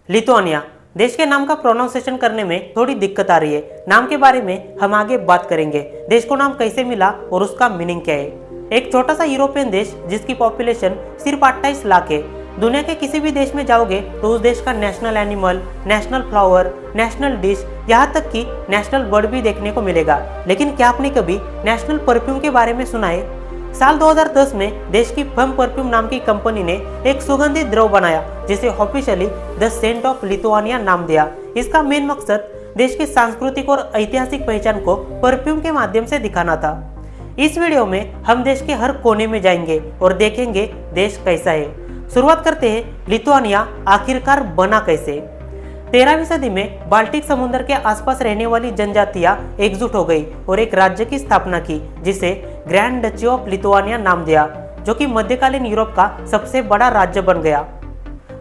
Lithuania देश के नाम का प्रोनाउंसिएशन करने में थोड़ी दिक्कत आ रही है। नाम के बारे में हम आगे बात करेंगे। देश को नाम कैसे मिला और उसका मीनिंग क्या है। एक छोटा सा यूरोपियन देश जिसकी पॉपुलेशन सिर्फ 28 लाख है। दुनिया के किसी भी देश में जाओगे तो उस देश का national animal, national flower, national dish, यहाँ तक कि नेशनल बर्ड भी देखने को मिलेगा। लेकिन क्या आपने कभी नेशनल परफ्यूम के बारे में सुना है? साल 2010 में देश की फम परफ्यूम नाम की कंपनी ने एक सुगंधित द्रव बनाया जिसे officially the scent of Lithuania नाम दिया। इसका मेन मकसद देश की सांस्कृतिक और ऐतिहासिक पहचान को परफ्यूम के माध्यम से दिखाना था। इस वीडियो में हम देश के हर कोने में जाएंगे और देखेंगे देश कैसा है। शुरुआत करते हैं, लिथुआनिया आखिरकार बना कैसे। 13वीं सदी में बाल्टिक समुद्र के आसपास रहने वाली जनजातियां एकजुट हो गई और एक राज्य की स्थापना की जिसे ग्रैंड डची ऑफ लिथुआनिया नाम दिया, जो कि मध्यकालीन यूरोप का सबसे बड़ा राज्य बन गया।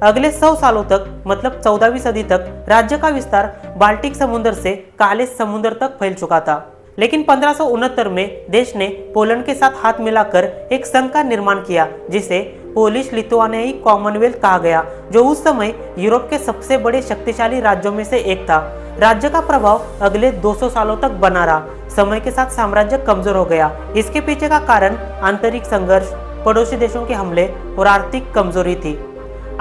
अगले 100 सालों तक मतलब 14वीं सदी तक राज्य का विस्तार बाल्टिक समुद्र से काले समुद्र तक फैल चुका था। लेकिन 1569 में देश ने पोलैंड के साथ हाथ मिलाकर एक संघ का निर्माण किया जिसे पोलिश लिथुआनियाई कॉमनवेल्थ कहा गया, जो उस समय यूरोप के सबसे बड़े शक्तिशाली राज्यों में से एक था। राज्य का प्रभाव अगले 200 सालों तक बना रहा। समय के साथ साम्राज्य कमजोर हो गया। इसके पीछे का कारण आंतरिक संघर्ष, पड़ोसी देशों के हमले और आर्थिक कमजोरी थी।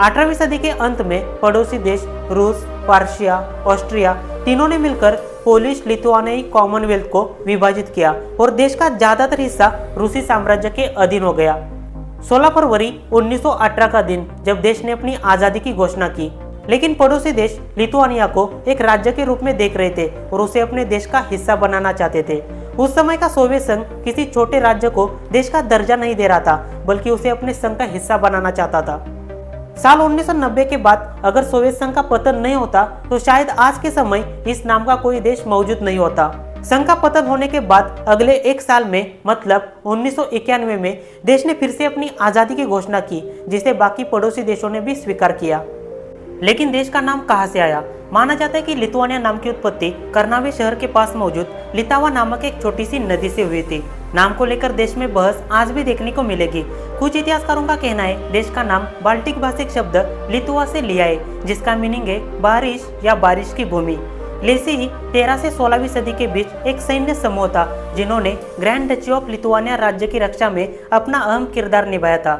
18वीं सदी के अंत में पड़ोसी देश रूस, पर्शिया, ऑस्ट्रिया तीनों ने मिलकर पोलिश लिथुआनियाई कॉमनवेल्थ को विभाजित किया और देश का ज्यादातर हिस्सा रूसी साम्राज्य के अधीन हो गया। 16 फरवरी 1918 का दिन जब देश ने अपनी आजादी की घोषणा की, लेकिन पड़ोसी देश लिथुआनिया को एक राज्य के रूप में देख रहे थे और उसे अपने देश का हिस्सा बनाना चाहते थे। उस समय का सोवियत संघ किसी छोटे राज्य को देश का दर्जा नहीं दे रहा था, बल्कि उसे अपने संघ का हिस्सा बनाना चाहता था। साल 1990 के बाद अगर सोवियत संघ का पतन नहीं होता तो शायद आज के समय इस नाम का कोई देश मौजूद नहीं होता। संघ का पतन होने के बाद अगले एक साल में मतलब 1991 में देश ने फिर से अपनी आजादी की घोषणा की, जिसे बाकी पड़ोसी देशों ने भी स्वीकार किया। लेकिन देश का नाम कहां से आया? माना जाता है कि लिथुआनिया नाम की उत्पत्ति कर्नावे शहर के पास मौजूद लितावा नामक एक छोटी सी नदी से हुई थी। नाम को लेकर देश में बहस आज भी देखने को मिलेगी। कुछ इतिहासकारों का कहना है देश का नाम बाल्टिक भाषिक शब्द लिथुआ से लिया है, जिसका मीनिंग है बारिश या बारिश की भूमि। लेसी ही 13 से 16वीं सदी के बीच एक सैन्य समूह था जिन्होंने ग्रैंड डची ऑफ लिथुआनिया राज्य की रक्षा में अपना अहम किरदार निभाया था।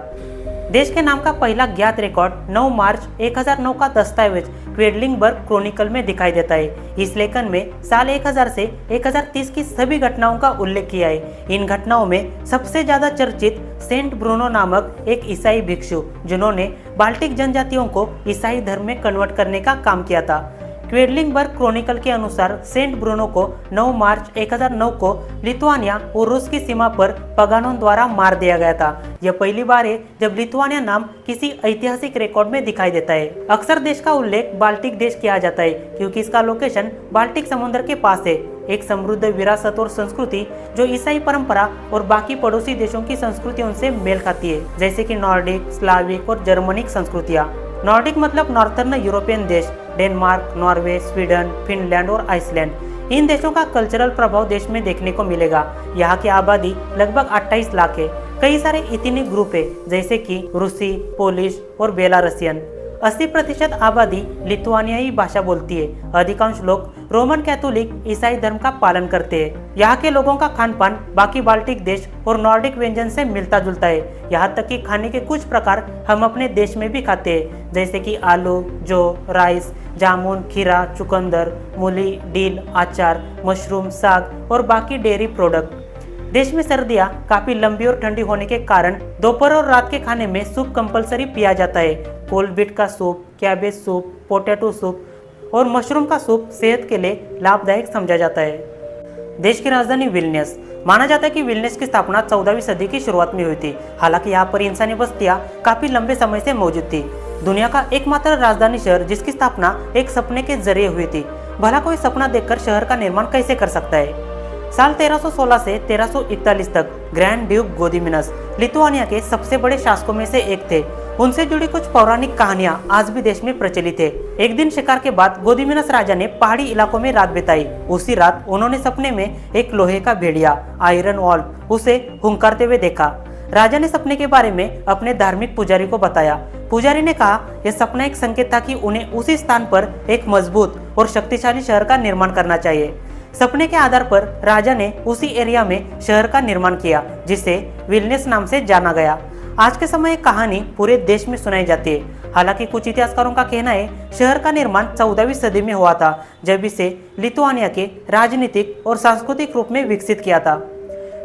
देश के नाम का पहला ज्ञात रिकॉर्ड 9 मार्च 1009 का दस्तावेज क्वेडलिंगबर्ग क्रॉनिकल में दिखाई देता है। इस लेखन में साल 1000 से 1030 की सभी घटनाओं का उल्लेख किया है। इन घटनाओं में सबसे ज्यादा चर्चित सेंट ब्रूनो नामक एक ईसाई भिक्षु, जिन्होंने बाल्टिक जनजातियों को ईसाई धर्म में कन्वर्ट करने का काम किया था। क्वेडलिंगबर्ग क्रॉनिकल के अनुसार सेंट ब्रूनो को 9 मार्च 1009 को लिथुआनिया और रूस की सीमा पर पगानों द्वारा मार दिया गया था। यह पहली बार है जब लिथुआनिया नाम किसी ऐतिहासिक रिकॉर्ड में दिखाई देता है। अक्सर देश का उल्लेख बाल्टिक देश किया जाता है क्योंकि इसका लोकेशन बाल्टिक समुद्र के पास है। एक समृद्ध विरासत और संस्कृति जो ईसाई परंपरा और बाकी पड़ोसी देशों की संस्कृतियों से मेल खाती है, जैसे कि नॉर्डिक, स्लाविक और जर्मनिक संस्कृतियाँ। नॉर्डिक मतलब नॉर्थर्न यूरोपियन देश, डेनमार्क, नॉर्वे, स्वीडन, फिनलैंड और आइसलैंड। इन देशों का कल्चरल प्रभाव देश में देखने को मिलेगा। यहाँ की आबादी लगभग 28 लाख है। कई सारे इथनिक ग्रुप है, जैसे कि रूसी, पोलिश और बेलारसियन। 80% आबादी लिथुआनियाई भाषा बोलती है। अधिकांश लोग रोमन कैथोलिक ईसाई धर्म का पालन करते हैं। यहाँ के लोगों का खान पान बाकी बाल्टिक देश और नॉर्डिक व्यंजन से मिलता जुलता है। यहाँ तक कि खाने के कुछ प्रकार हम अपने देश में भी खाते हैं, जैसे कि आलू, जौ, राइस, जामुन, खीरा, चुकंदर, मूली, डील, अचार, मशरूम, साग और बाकी डेयरी प्रोडक्ट। देश में सर्दियाँ काफी लंबी और ठंडी होने के कारण दोपहर और रात के खाने में सूप कंपलसरी पिया जाता है। कोल्ड बीट का soup, cabbage soup, potato soup और मशरूम का सूप सेहत के लिए लाभदायक समझा जाता है। देश की राजधानी विल्नियस। माना जाता है कि विल्नियस की स्थापना 14वीं सदी की शुरुआत में हुई थी। हालांकि यहाँ पर इंसानी बस्तियाँ काफी लंबे समय से मौजूद थी। दुनिया का एकमात्र राजधानी शहर जिसकी स्थापना एक सपने के जरिए हुई थी। भला कोई सपना देखकर शहर का निर्माण कैसे कर सकता है? साल 1316 से 1341 तक ग्रैंड ड्यूक गोदिमिनस लिथुआनिया के सबसे बड़े शासकों में से एक थे। उनसे जुड़ी कुछ पौराणिक कहानियां आज भी देश में प्रचलित है। एक दिन शिकार के बाद गोदिमिनस राजा ने पहाड़ी इलाकों में रात बिताई। उसी रात उन्होंने सपने में एक लोहे का भेड़िया, आयरन वॉल्फ, उसे हुंकारते हुए देखा। राजा ने सपने के बारे में अपने धार्मिक पुजारी को बताया। पुजारी ने कहा यह सपना एक संकेत था कि उन्हें उसी स्थान पर एक मजबूत और शक्तिशाली शहर का निर्माण करना चाहिए। सपने के आधार पर राजा ने उसी एरिया में शहर का निर्माण किया जिसे विल्नियस नाम से जाना गया। आज के समय एक कहानी पूरे देश में सुनाई जाती है। हालांकि कुछ इतिहासकारों का कहना है शहर का निर्माण 14वीं सदी में हुआ था, जब इसे लिथुआनिया के राजनीतिक और सांस्कृतिक रूप में विकसित किया था।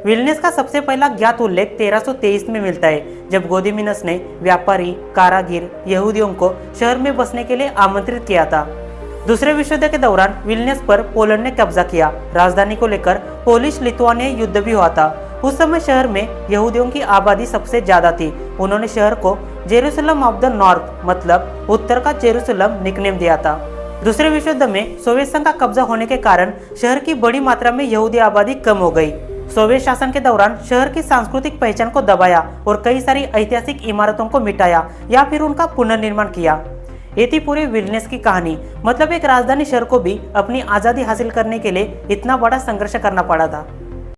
विल्नियस का सबसे पहला ज्ञात उल्लेख 1323 में मिलता है, जब गोदिमिनस ने व्यापारी, कारागिर, यहूदियों को शहर में बसने के लिए आमंत्रित किया था। दूसरे विश्व युद्ध के दौरान विल्नियस पर पोलैंड ने कब्जा किया। राजधानी को लेकर पोलिश लिथुआनिया युद्ध भी हुआ था। उस समय शहर में यहूदियों की आबादी सबसे ज्यादा थी। उन्होंने शहर को जेरूसलम ऑफ द नॉर्थ मतलब उत्तर का जेरूसलम निकनेम दिया था। दूसरे विश्व युद्ध में सोवियत संघ का कब्जा होने के कारण शहर की बड़ी मात्रा में यहूदी आबादी कम हो गई। सोवियत शासन के दौरान शहर की सांस्कृतिक पहचान को दबाया और कई सारी ऐतिहासिक इमारतों को मिटाया या फिर उनका पुनर्निर्माण किया। ये थी पूरी विल्नियस की कहानी। मतलब एक राजधानी शहर को भी अपनी आज़ादी हासिल करने के लिए इतना बड़ा संघर्ष करना पड़ा था।